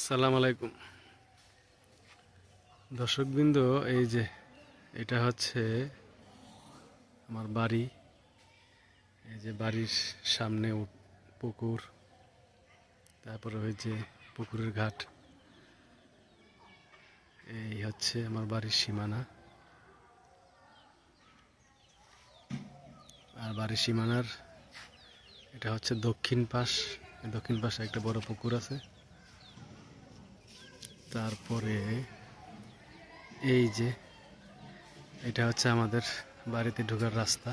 আসসালামু আলাইকুম দর্শকবৃন্দ। এই যে এটা হচ্ছে আমার বাড়ি। এই যে বাড়ির সামনে পুকুর, তারপরে ওই যে পুকুরের ঘাট। এই হচ্ছে আমার বাড়ির সীমানা। আর বাড়ির সীমানার এটা হচ্ছে দক্ষিণ পাশ। দক্ষিণ পাশে একটা বড় পুকুর আছে। তারপরে এই যে এটা হচ্ছে আমাদের বাড়িতে ঢোকার রাস্তা।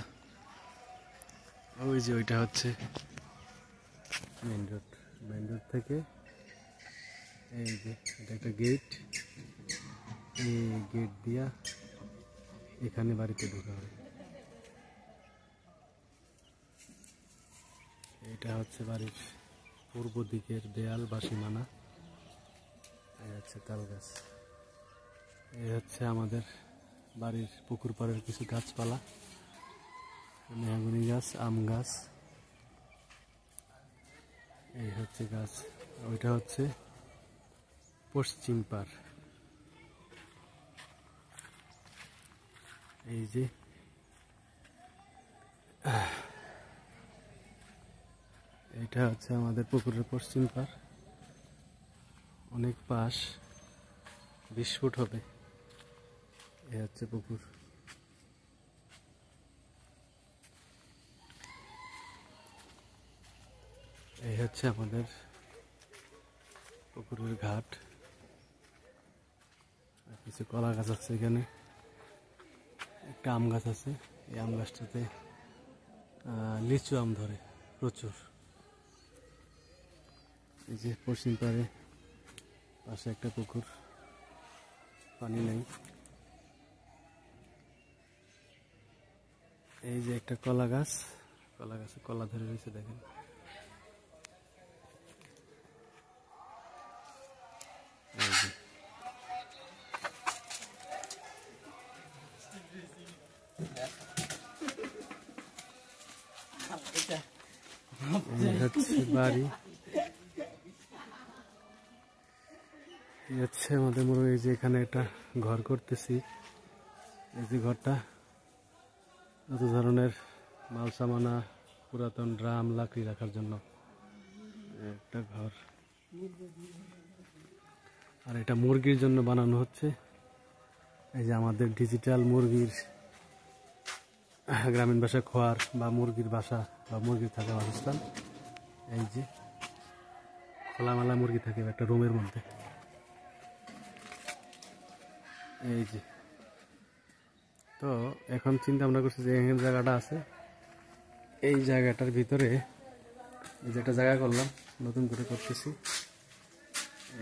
ওই যে ওইটা হচ্ছে মেইন রোড। মেইন রোড থেকে এই যে এটা একটা গেট। এই গেট দিয়া এখানে বাড়িতে ঢোকা হয়। এটা হচ্ছে বাড়ির পূর্ব দিকের দেয়াল বা সীমানা। এই হচ্ছে তাল গাছ। এই হচ্ছে আমাদের বাড়ির পুকুর পাড়ের কিছু গাছপালা, মেহগনি গাছ, আম গাছ। এই হচ্ছে গাছ। ওইটা হচ্ছে পশ্চিম পাড়। এই যে এইটা হচ্ছে আমাদের পুকুরের পশ্চিম পাড়। অনেক পাশ, 20 ফুট হবে। এই হচ্ছে পুকুর। এই হচ্ছে আমাদের পুকুরের ঘাট। কিছু কলা গাছ আছে এখানে, একটা আম গাছ আছে। এই আম গাছটাতে লিচু আম ধরে প্রচুর। এই যে পশ্চিম পাড়ে পাশে একটা পুকুর, পানি নেই। এই যে একটা কলা গাছ, কলা গাছে কলা ধরে রয়েছে দেখেন। এই যে হচ্ছে বাড়ি। হচ্ছে আমাদের মুরগি। এই যে এখানে একটা ঘর করতেছি। এই যে ঘরটা যত ধরনের মাল সামানা, পুরাতন ড্রাম, লাকড়ি রাখার জন্য একটা ঘর। আর এটা মুরগির জন্য বানানো হচ্ছে। এই যে আমাদের ডিজিটাল মুরগির গ্রামীণ ভাষা খোয়ার বা মুরগির বাসা বা মুরগির থাকা বাসস্থান। এই যে খোলামেলা মুরগি থাকে একটা রুমের মধ্যে। এই যে তো এখন চিন্তা ভাবনা করছি যে এখানে জায়গাটা আছে, এই জায়গাটার ভিতরে এই যে একটা জায়গা করলাম, নতুন করে করতেছি।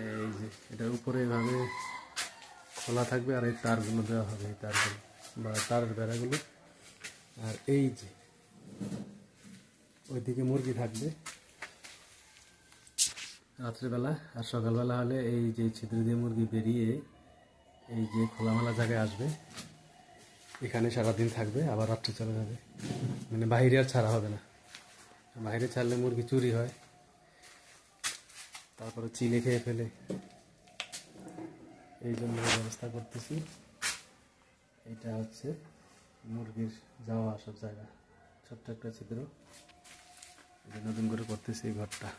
এই যে এটার উপরে এভাবে খোলা থাকবে আর এই তারগুলো দেওয়া হবে, এই তারগুলো বা তারের বেড়াগুলো। আর এই যে ওইদিকে মুরগি থাকবে রাত্রেবেলা, আর সকালবেলা হলে এই যে ছিদ্র দিয়ে মুরগি বেরিয়ে এই যে খোলামেলা জায়গায় আসবে, এখানে সারাদিন থাকবে, আবার রাত্রে চলে যাবে। মানে বাইরে আর ছাড়া হবে না। বাইরে ছাড়লে মুরগি চুরি হয়, তারপরে চিলে খেয়ে ফেলে। এই জন্য ব্যবস্থা করতেছি। এটা হচ্ছে মুরগির যাওয়া আসার জায়গা, ছোট্ট একটা ছিদ্র। নতুন করে করতেছি এই ঘরটা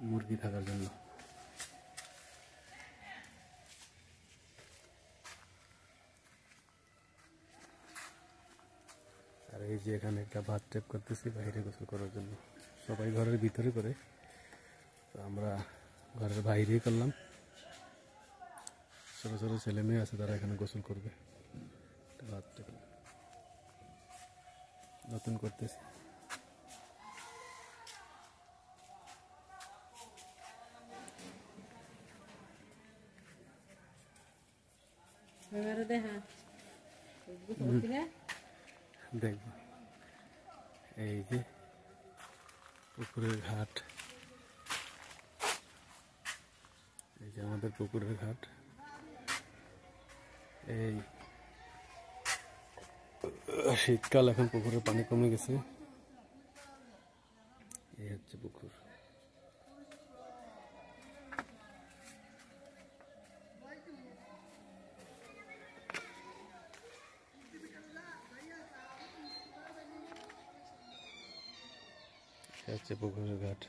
মুরগি থাকার জন্য। আর এই যে এখানে একটা বাথটব করতেছি বাইরে গোসল করার জন্য। সবাই ঘরের ভিতরে করে, তো আমরা ঘরের বাইরেই করলাম। ছোটো ছোটো ছেলে মেয়ে আছে, তারা এখানে গোসল করবে। বাথটব নতুন করতেছি। দেখব এই যে পুকুরের ঘাট। এই যে আমাদের পুকুরের ঘাট। এই শীতকাল, এখন পুকুরের পানি কমে গেছে। এই হচ্ছে পুকুর। হচ্ছে পুকুরের ঘাট।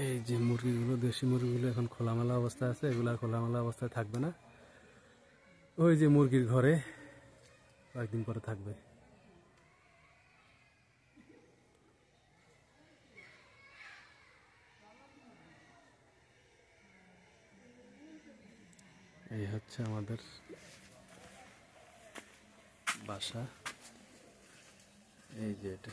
এই যে মুরগিগুলো, দেশি মুরগিগুলো এখন খোলামেলা অবস্থায় আছে, এগুলা খোলামেলা অবস্থায় থাকবে না। ওই যে মুরগির ঘরে কয়েকদিন পরে থাকবে। এই হচ্ছে আমাদের বাসা, এই যে এটা।